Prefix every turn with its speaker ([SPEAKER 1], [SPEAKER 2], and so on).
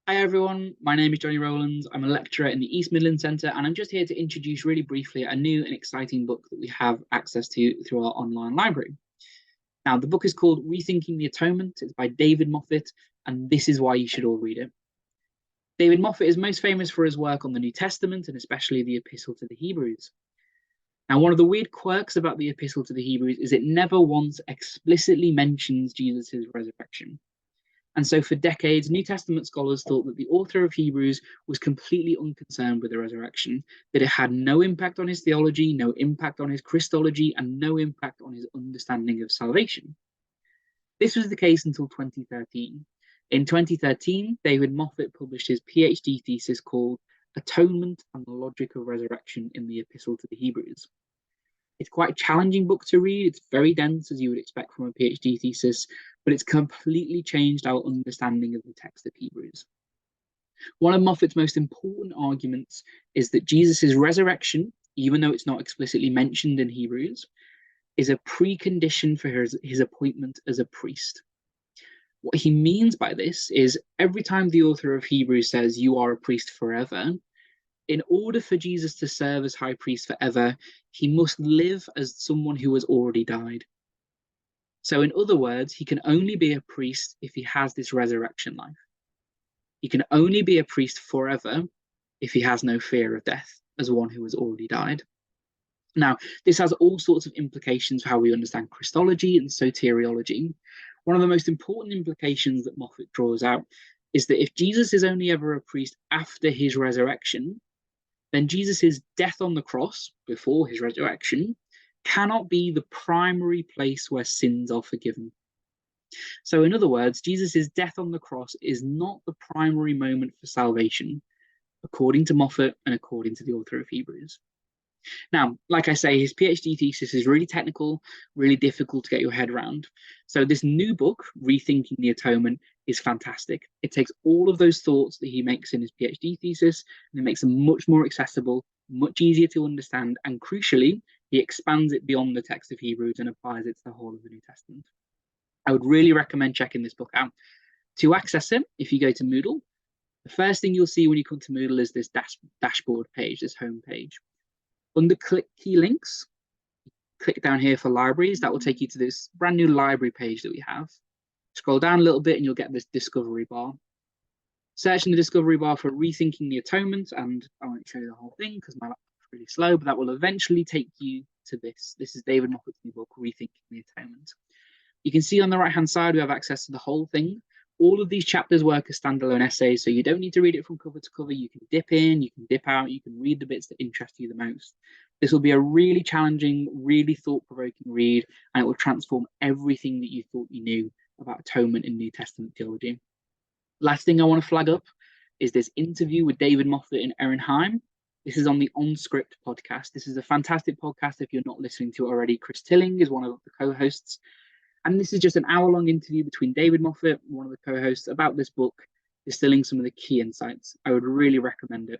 [SPEAKER 1] Hi everyone, my name is Johnny Rowlands. I'm a lecturer in the East Midlands Centre and I'm just here to introduce really briefly a new and exciting book that we have access to through our online library. Now, the book is called Rethinking the Atonement. It's by David Moffit, and this is why you should all read it. David Moffit is most famous for his work on the New Testament and especially the Epistle to the Hebrews. Now, one of the weird quirks about the Epistle to the Hebrews is it never once explicitly mentions Jesus' resurrection. And so for decades, New Testament scholars thought that the author of Hebrews was completely unconcerned with the resurrection, that it had no impact on his theology, no impact on his Christology, and no impact on his understanding of salvation. This was the case until 2013. In 2013, David Moffit published his PhD thesis called Atonement and the Logic of Resurrection in the Epistle to the Hebrews. It's quite a challenging book to read. It's very dense, as you would expect from a PhD thesis, but it's completely changed our understanding of the text of Hebrews. One of Moffit's most important arguments is that Jesus' resurrection, even though it's not explicitly mentioned in Hebrews, is a precondition for his appointment as a priest. What he means by this is every time the author of Hebrews says, "You are a priest forever," in order for Jesus to serve as high priest forever, he must live as someone who has already died. So in other words, he can only be a priest if he has this resurrection life. He can only be a priest forever if he has no fear of death as one who has already died. Now, this has all sorts of implications for how we understand Christology and soteriology. One of the most important implications that Moffit draws out is that if Jesus is only ever a priest after his resurrection, then Jesus' death on the cross before his resurrection cannot be the primary place where sins are forgiven. So in other words, Jesus' death on the cross is not the primary moment for salvation, according to Moffit and according to the author of Hebrews. Now, like I say, his PhD thesis is really technical, really difficult to get your head around. So this new book, Rethinking the Atonement, is fantastic. It takes all of those thoughts that he makes in his PhD thesis and it makes them much more accessible, much easier to understand, and crucially, he expands it beyond the text of Hebrews and applies it to the whole of the New Testament. I would really recommend checking this book out. To access it, if you go to Moodle, the first thing you'll see when you come to Moodle is this dashboard page, this home page. Under click key links, click down here for libraries. That will take you to this brand new library page that we have. Scroll down a little bit and you'll get this discovery bar. Search in the discovery bar for Rethinking the Atonement, and I won't show you the whole thing because my laptop's really slow, but that will eventually take you to this. This is David Moffat's new book, Rethinking the Atonement. You can see on the right-hand side, we have access to the whole thing. All of these chapters work as standalone essays, so you don't need to read it from cover to cover. You can dip in, you can dip out, you can read the bits that interest you the most. This will be a really challenging, really thought-provoking read, and it will transform everything that you thought you knew about atonement in New Testament theology. Last thing I want to flag up is this interview with David Moffit and Erin Heim. This is on the OnScript podcast. This is a fantastic podcast if you're not listening to it already. Chris Tilling is one of the co-hosts. And this is just an hour-long interview between David Moffit, one of the co-hosts, about this book, distilling some of the key insights. I would really recommend it.